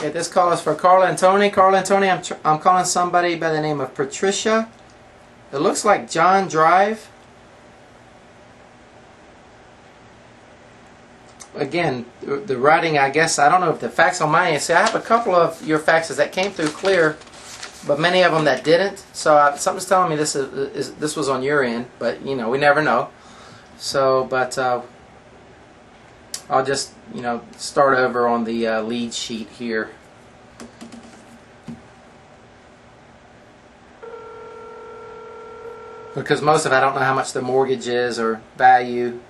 Yeah, this call is for Karla and Tony. Karla and Tony, I'm calling somebody by the name of Patricia. It looks like John Drive. Again, the writing, I guess, I don't know if the fax on mine. See, I have a couple of your faxes that came through clear, but many of them that didn't. So something's telling me this was on your end, but you know, we never know. So, but I'll just, you know, start over on the lead sheet here. Because most of it, I don't know how much the mortgage is or value.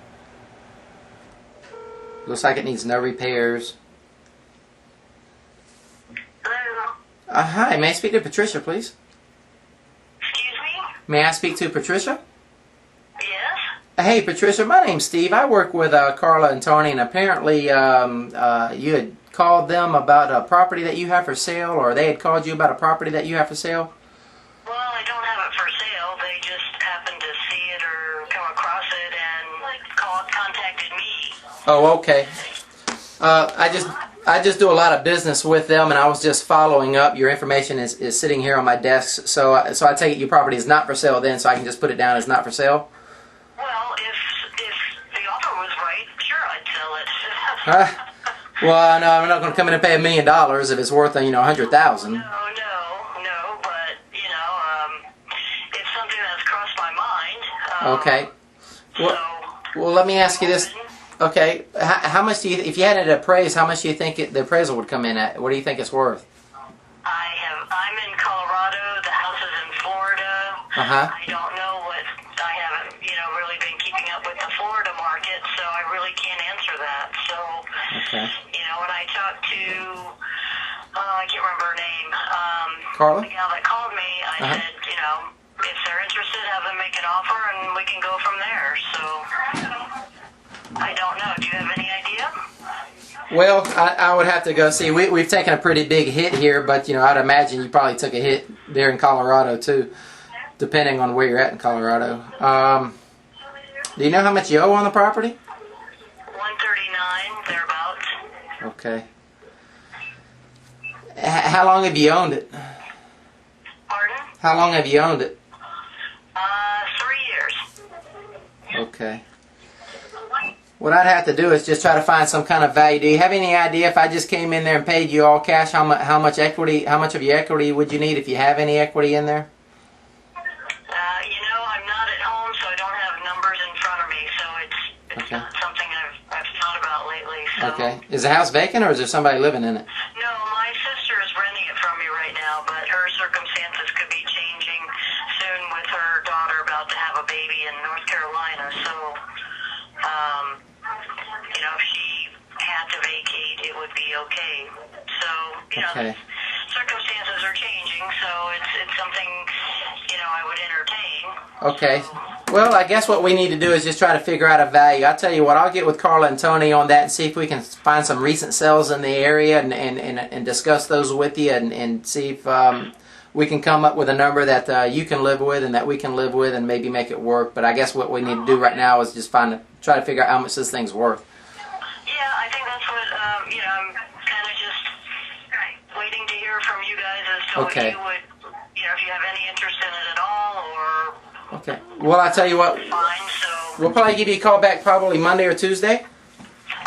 Looks like it needs no repairs. Hello? Hi, may I speak to Patricia, please? Excuse me? May I speak to Patricia? Yes? Hey, Patricia, my name's Steve. I work with Karla and Tony, and apparently you had called them about a property that you have for sale, or they had called you about a property that you have for sale? Well, I don't have it for sale. They just happened to see it or come across it and contacted me. Oh, okay. I just do a lot of business with them, and I was just following up. Your information is sitting here on my desk, so I take it your property is not for sale then, so I can just put it down as not for sale? Well, if the offer was right, sure, I'd sell it. Well, no, I'm not going to come in and pay $1 million if it's worth, you know, $100,000. No, but, you know, it's something that's crossed my mind. Okay. Well, let me ask you this. Okay, how much do you, if you had it appraised, how much do you think the appraisal would come in at? What do you think it's worth? I'm in Colorado. The house is in Florida. I don't know I haven't, you know, really been keeping up with the Florida market, so I really can't answer that. So, you know, when I talked to, I can't remember her name, Karla? the gal that called me, I said, you know, if they're interested, have them make an offer, and we can go from there. So, I don't know. Do you have any idea? Well, I would have to go see. We've taken a pretty big hit here, but, you know, I'd imagine you probably took a hit there in Colorado, too, depending on where you're at in Colorado. Do you know how much you owe on the property? $139, thereabouts. Okay. How long have you owned it? Pardon? How long have you owned it? 3 years. Okay. What I'd have to do is just try to find some kind of value. Do you have any idea if I just came in there and paid you all cash, how much equity, how much of your equity would you need if you have any equity in there? You know, I'm not at home, so I don't have numbers in front of me, so it's not something I've thought about lately. So. Okay. Is the house vacant, or is there somebody living in it? No, my sister is renting it from me right now, but her circumstances could be changing soon with her daughter about to have a baby in North Carolina, so, you know, if she had to vacate, it would be okay. So, you know, circumstances are changing, so it's something, you know, I would entertain. Okay. Well, I guess what we need to do is just try to figure out a value. I'll tell you what, I'll get with Karla and Tony on that and see if we can find some recent sales in the area and discuss those with you and see if we can come up with a number that you can live with and that we can live with and maybe make it work. But I guess what we need to do right now is just try to figure out how much this thing's worth. Yeah, I think that's what, you know, I'm kind of just waiting to hear from you guys as to what you would, you know, if you have any interest in it at all, or... Okay. Well, I'll tell you what, fine, so... we'll probably give you a call back probably Monday or Tuesday.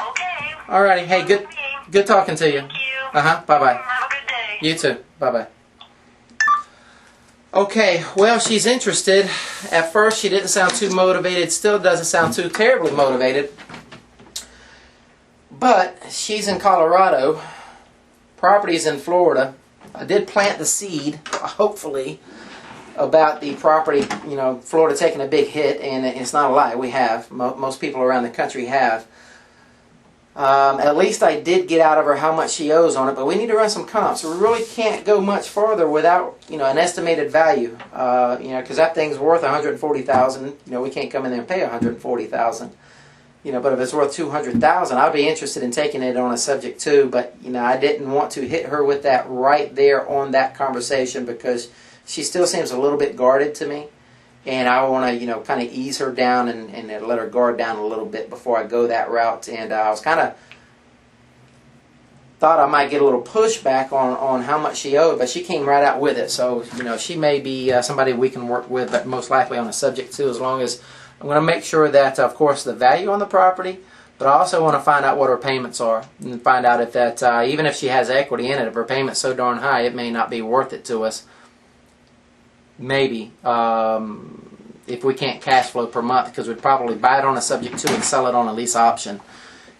Okay. Alrighty. Hey, good talking to you. Thank you. Bye-bye. Have a good day. You too. Bye-bye. Okay, well, she's interested. At first, she didn't sound too motivated. Still doesn't sound too terribly motivated. But she's in Colorado. Property's in Florida. I did plant the seed, hopefully, about the property, you know, Florida taking a big hit, and it's not a lie. We have. Most people around the country have. At least I did get out of her how much she owes on it, but we need to run some comps. We really can't go much farther without, you know, an estimated value. You know, because that thing's worth $140,000. You know, we can't come in there and pay $140,000. You know, but if it's worth $200,000, I'd be interested in taking it on a subject too. But you know, I didn't want to hit her with that right there on that conversation because she still seems a little bit guarded to me. And I want to, you know, kind of ease her down and let her guard down a little bit before I go that route. And I was kind of thought I might get a little pushback on how much she owed, but she came right out with it. So, you know, she may be somebody we can work with, but most likely on a subject to, as long as I'm going to make sure that, of course, the value on the property, but I also want to find out what her payments are and find out if that, even if she has equity in it, if her payment's so darn high, it may not be worth it to us. Maybe. If we can't cash flow per month, because we'd probably buy it on a subject to and sell it on a lease option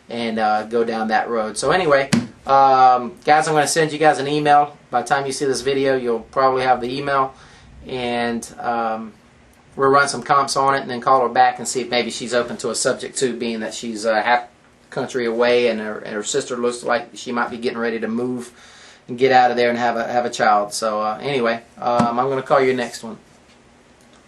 and go down that road. So anyway, guys, I'm going to send you guys an email. By the time you see this video, you'll probably have the email, and we'll run some comps on it and then call her back and see if maybe she's open to a subject to, being that she's half country away and her sister looks like she might be getting ready to move and get out of there and have a child. So anyway, I'm going to call you next one.